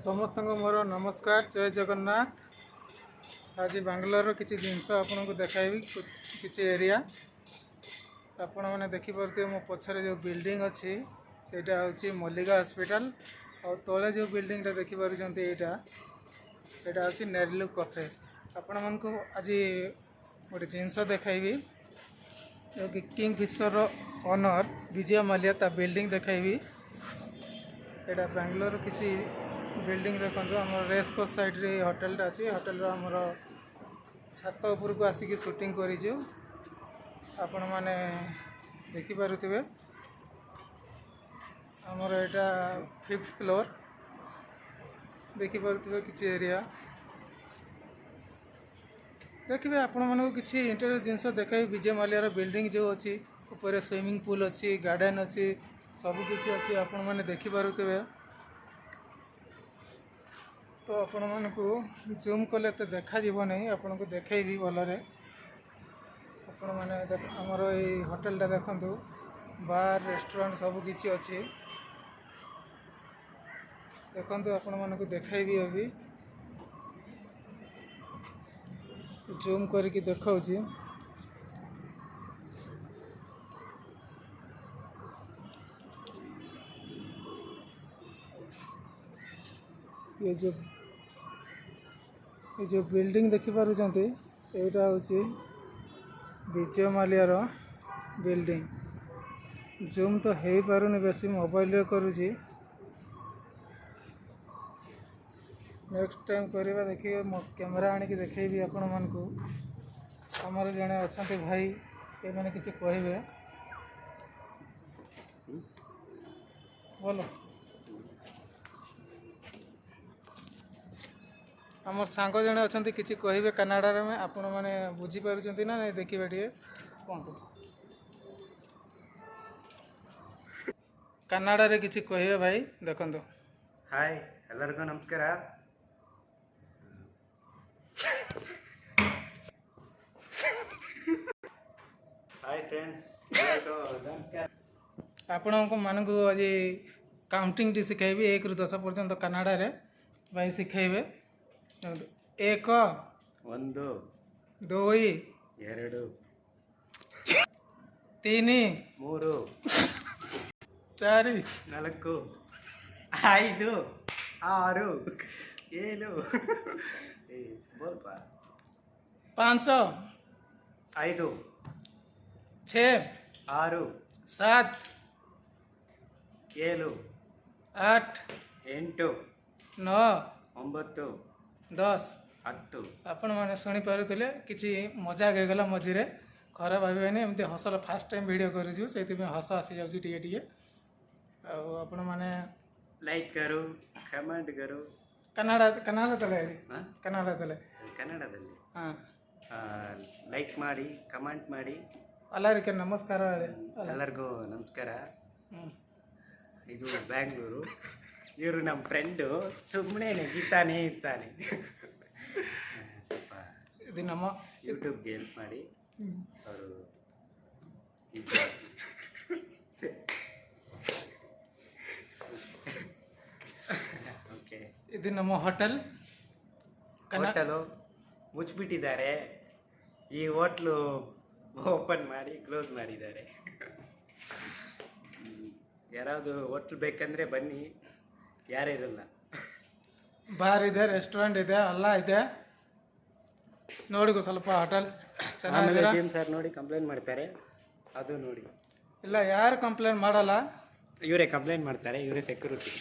समस्त मोर नमस्कार जय जगन्नाथ। आज बांग्लोर किसी जिनस आपन को देखाइबी किसी एरिया आपण मैंने देखिपे मो पछरे जो बिल्डिंग अच्छी सेटा हूँ मल्लिका हॉस्पिटल और तले जो बिल्डिंगटा देखिपुं यहाँ हूँ नेरलू कैफे। आपण मन को आज गोटे जिनस देखाइबी जो कि किंगफिशर ओनर विजय माल्या ता बिल्डिंग देखाइबी। यहाँ बांग्लोर किसी बिल्डिंग देखो आम रेस्को साइड रे होटेलटा अच्छी होटेल आमर छात उपरक आसिक शूटिंग करूँ आपण मैंने देखिपे आमर यहाँ 5th फ्लोर देखिपे किसी एरिया देखिए आपण मानक किसी इंटेरियर जिनस देखाई विजय माल्यार बिल्डिंग जो अच्छी ऊपर स्विमिंग पूल अच्छी गार्डन अच्छी सबकि अच्छी आपण मैंने देखिपे तो आपण मानक जूम कले तो देखा नहीं आपन को देखी भलरे आपण मैंने आमर ये होटेलटा देखु बार रेस्टोरेंट सबकि अच्छी देखु आपण मानक देखी अभी जूम करके देखा ये जो बिल्डिंग देखिपुं यहाँ हूँ विजय माल्यार बिल्डिंग जूम तो हो पारुनि बेसी मोबाइल करुँची नेक्स्ट टाइम करवा देखिए मो कैमेरा आनिकी देखेबी आपण मानकु आमर जड़े अच्छा भाई ये मैंने किसी कहे बोलो आमर सांग जड़े अच्छा किसी कहे कनाडार में आपण मैंने बुझीपार ना नहीं देखिए टे कहतु कनाडा रे किसी कहे भाई देखो हाय एल्लरिगू नमस्कार हाय फ्रेंड्स आपण मानक आज काउंटिंग शिखेबी 1 ରୁ 10 पर्यंत कनाडा रे भाई शिखेबे 1 1 2 2 3 3 4 4 5 6 7 बोल पा 5 5 6 6 7 7 8 8 9 9 10 10 आपण मैंने शुणी पारे किसी मजाक होगला मझे खराब भावेनि एमती हसल फास्ट टाइम वीडियो करूँ से हस आसी जाए आपण मैंने लाइक करो कमेंट करो कनाडा कनाडा तले कनाडा तले ಕನ್ನಡದಲ್ಲಿ हाँ ಲೈಕ್ ಮಾಡಿ ಕಮೆಂಟ್ ಮಾಡಿ ಎಲ್ಲರಿಗೆ ನಮಸ್ಕಾರ ಎಲ್ಲರಿಗೂ ನಮಸ್ಕಾರ ಇದು ಬ್ಯಾಂಗ್ಳೂರು ಇವರು ನಮ್ಮ ಫ್ರೆಂಡು ಸುಮ್ಮನೆ ನೆಗಿತಾನೇ ಇರ್ತಾನೆ ಸ್ವಲ್ಪ ಇದು ನಮ್ಮ ಯೂಟ್ಯೂಬ್ಗೆ ಹೆಲ್ಪ್ ಮಾಡಿ ಅವರು ಓಕೆ ಇದು ನಮ್ಮ ಹೋಟೆಲ್ ಹೋಟೆಲು ಮುಚ್ಚಿಬಿಟ್ಟಿದ್ದಾರೆ ಈ ಹೋಟ್ಲು ಓಪನ್ ಮಾಡಿ ಕ್ಲೋಸ್ ಮಾಡಿದ್ದಾರೆ ಯಾರಾವುದು ಹೋಟ್ಲ್ ಬೇಕಂದರೆ ಬನ್ನಿ ಯಾರೂ ಇರಲ್ಲ ಬಾರ್ ಇದೆ ರೆಸ್ಟೋರೆಂಟ್ ಇದೆ ಎಲ್ಲ ಇದೆ ನೋಡಿ ಸ್ವಲ್ಪ ಹೋಟೆಲ್ ಚೆನ್ನಾಗಿದೆ ಗೇಮ್ ಸರ್ ನೋಡಿ ಕಂಪ್ಲೇಂಟ್ ಮಾಡ್ತಾರೆ ಅದು ನೋಡಿ ಇಲ್ಲ ಯಾರು ಕಂಪ್ಲೇಂಟ್ ಮಾಡಲ್ಲ ಇವರೇ ಕಂಪ್ಲೇಂಟ್ ಮಾಡ್ತಾರೆ ಇವರೇ ಸೆಕ್ಯೂರಿಟಿ